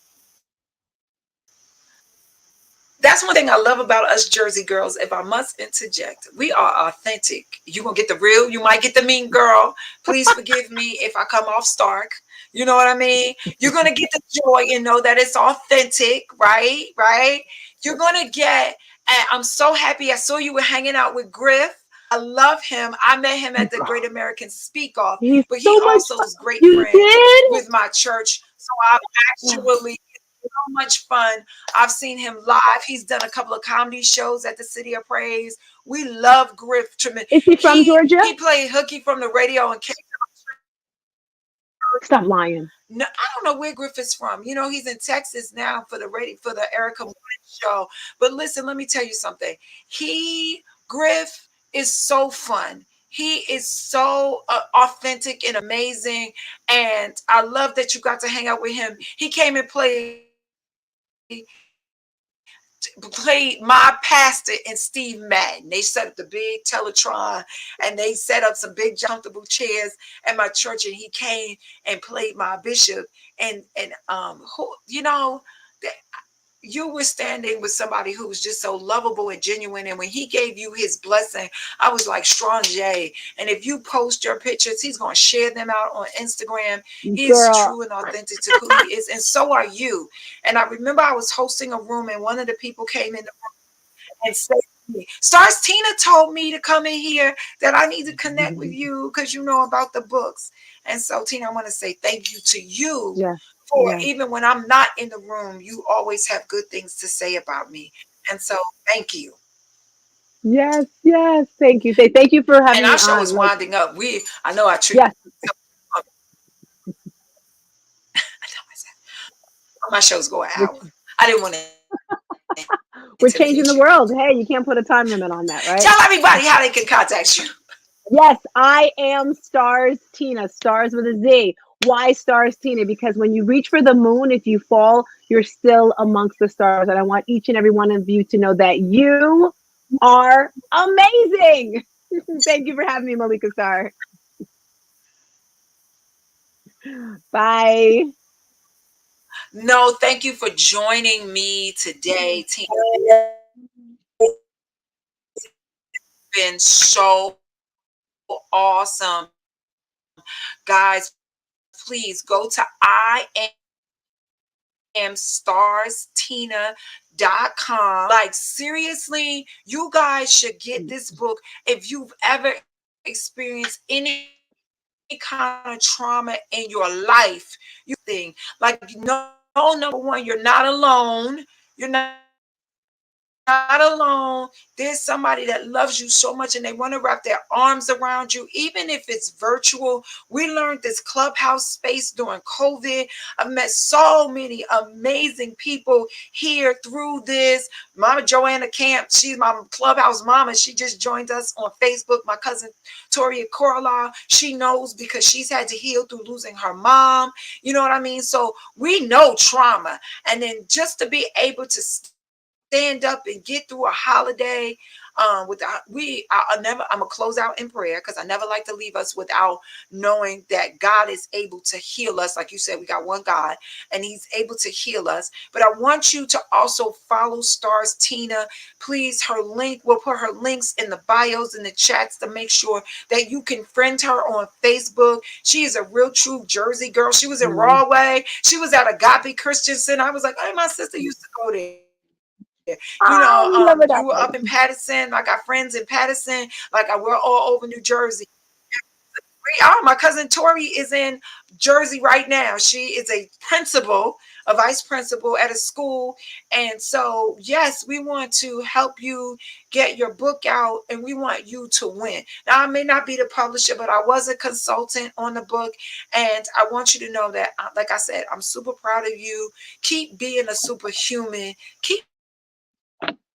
S1: That's one thing I love about us Jersey girls. If I must interject, we are authentic. You're going to get the real, you might get the mean girl. Please forgive me if I come off stark. You know what I mean? You're going to get the joy and know that it's authentic, right? Right? You're going to get, and I'm so happy I saw you were hanging out with Griff. I love him. I met him at the Great American Speak Off,
S2: He's
S1: but he
S2: so much
S1: also
S2: fun.
S1: is great
S2: You
S1: friends
S2: did?
S1: with my church. So I've actually so much fun. I've seen him live. He's done a couple of comedy shows at the City of Praise. We love Griff tremendous.
S2: Is he from Georgia?
S1: He played hooky from the radio and
S2: Stop lying.
S1: no, I don't know where Griff is from. He's in Texas now for the radio for the Erica Morning show. But listen, let me tell you something. Griff is so fun. He is so authentic and amazing. And I love that you got to hang out with him. He came and played my pastor and Steve Madden. They set up the big Teletron and they set up some big giant comfortable chairs at my church, and he came and played my bishop. And who, you were standing with somebody who was just so lovable and genuine. And when he gave you his blessing, I was like, Strong J. And if you post your pictures, he's going to share them out on Instagram. He is
S2: Girl.
S1: true and authentic to who he is. And so are you. And I remember I was hosting a room, and one of the people came in and said to me, Stars, Tina told me to come in here, that I need to connect with you because you know about the books. And so, Tina, I want to say thank you to you
S2: Yes,
S1: for,
S2: yes,
S1: even when I'm not in the room, you always have good things to say about me. And so thank you.
S2: yes, yes. Thank you. Thank you for
S1: And
S2: having
S1: our
S2: me
S1: show
S2: on.
S1: is
S2: Like,
S1: winding up. I know I treat
S2: yes,
S1: my shows go an
S2: we're,
S1: hour. I didn't want to interview
S2: we're
S1: you.
S2: changing the world. Hey, you can't put a time limit on that,
S1: Tell
S2: right?
S1: everybody how they can contact you.
S2: Yes, I am Stars Tina, stars with a Z. Why Stars Tina? Because when you reach for the moon, if you fall, you're still amongst the stars. And I want each and every one of you to know that you are amazing. Thank you for having me, Malika Star. Bye.
S1: No, thank you for joining me today, Tina. Been so awesome. Guys, please go to iamstarstina.com. Like, seriously, you guys should get this book. If you've ever experienced any kind of trauma in your life, you something. Like, no, number one, you're not alone. You're not alone. There's somebody that loves you so much and they want to wrap their arms around you, even if it's virtual. We learned this clubhouse space during COVID. I've met so many amazing people here through this. Mama Joanna Camp, she's my clubhouse mama. She just joined us on Facebook. My cousin Toria Corla, she knows because she's had to heal through losing her mom. You know what I mean? So we know trauma. And then just to be able to stand up and get through a holiday with I'm gonna close out in prayer because I never like to leave us without knowing that God is able to heal us. Like you said, we got one God and He's able to heal us. But I want you to also follow Stars Tina. Please, her link, we'll put her links in the bios in the chats to make sure that you can friend her on Facebook. She is a real true Jersey girl. She was in Rawway. She was at Agape Christian Center. I was like, hey, my sister used to go there. You were up in
S2: I remember that
S1: Patterson. I got friends in Patterson. Like, we're all over New Jersey. My cousin Tori is in Jersey right now. She is a principal, a vice principal at a school. And so, yes, we want to help you get your book out and we want you to win. Now, I may not be the publisher, but I was a consultant on the book. And I want you to know that, like I said, I'm super proud of you. Keep being a superhuman. Keep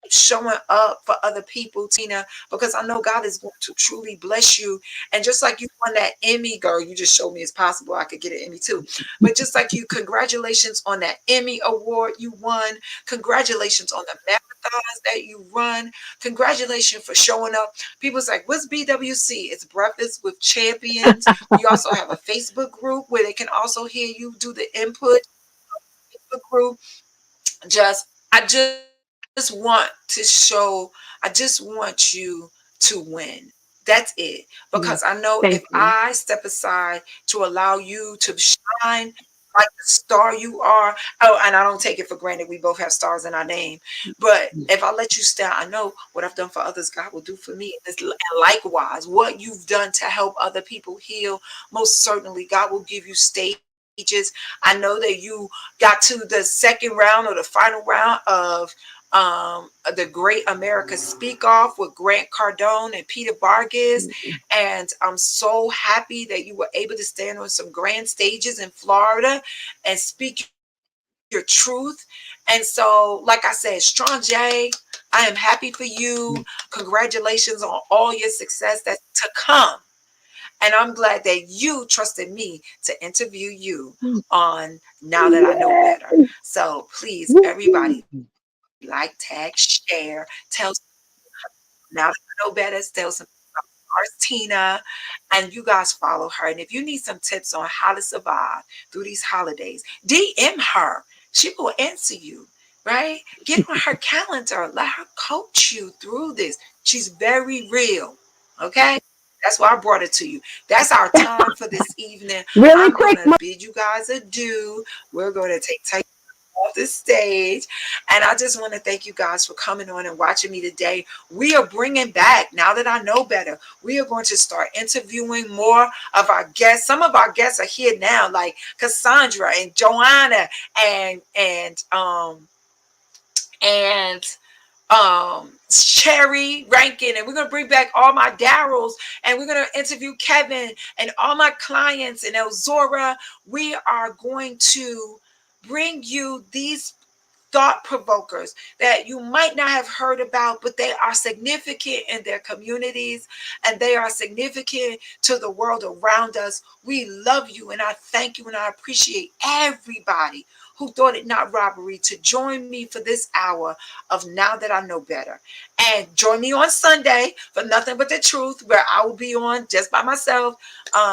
S1: showing up for other people, Tina, because I know God is going to truly bless you. And just like you won that Emmy, girl, you just showed me it's possible I could get an Emmy too. But just like you, congratulations on that Emmy award you won. Congratulations on the marathons that you run. Congratulations for showing up. People's like, what's BWC? It's Breakfast with Champions. We also have a Facebook group where they can also hear you do the input. Facebook group. I just want to want you to win. That's it. Because I
S2: yes.
S1: know if
S2: Thank
S1: I
S2: you.
S1: step aside to allow you to shine like the star you are, oh, and I don't take it for granted we both have stars in our name. But if I let you stand, I know what I've done for others, God will do for me. And likewise, what you've done to help other people heal, most certainly God will give you stages. I know that you got to the second round or the final round of the Great America Speak Off with Grant Cardone and Peter Vargas. And I'm so happy that you were able to stand on some grand stages in Florida and speak your truth. And so, like I said, Strong J, God bless you. I am happy for you. Congratulations on all your success that's to come. And I'm glad that you trusted me to interview you on Now That I Know Better.
S2: Yes.
S1: So please,
S2: Woo.
S1: everybody, like, tag, share, tell Now That I Know Better, tell some ours Tina, and you guys follow her. And if you need some tips on how to survive through these holidays, DM her. She will answer you, right? Get on her calendar. Let her coach you through this. She's very real. Okay? That's why I brought it to you. That's our time for this evening.
S2: Really
S1: I'm going
S2: quick,
S1: to bid you guys adieu. We're going to take off the stage. And I just want to thank you guys for coming on and watching me today. We are bringing back, now that I know better, we are going to start interviewing more of our guests. Some of our guests are here now, like Cassandra and Joanna and and Cherry Rankin, and we're gonna bring back all my Daryls, and we're gonna interview Kevin and all my clients and Elzora. We are going to bring you these thought provokers that you might not have heard about, but they are significant in their communities and they are significant to the world around us. We love you and I thank you and I appreciate everybody who thought it not robbery to join me for this hour of Now That I Know Better. And join me on Sunday for Nothing But the Truth, where I will be on just by myself,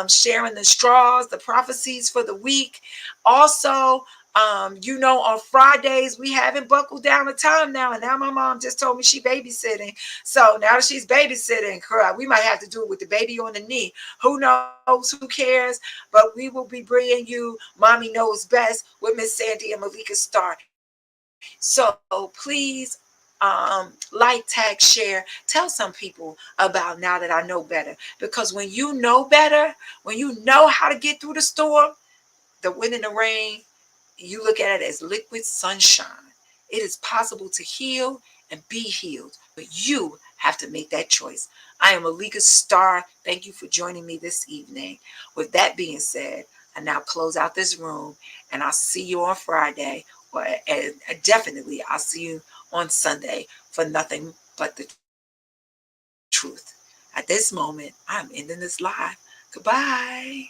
S1: sharing the straws, the prophecies for the week. Also, on Fridays we haven't buckled down the time now, and now my mom just told me she babysitting. So now that she's babysitting, we might have to do it with the baby on the knee. Who knows? Who cares? But we will be bringing you Mommy Knows Best with Miss Sandy and Malika Staar. So please, like, tag, share, tell some people about Now That I Know Better. Because when you know better, when you know how to get through the storm, the wind and the rain, you look at it as liquid sunshine. It is possible to heal and be healed, but you have to make that choice. I am Malika Staar. Thank you for joining me this evening. With that being said, I now close out this room, and I'll see you on Friday, and definitely I'll see you on Sunday for Nothing But the Truth. At this moment, I'm ending this live. Goodbye.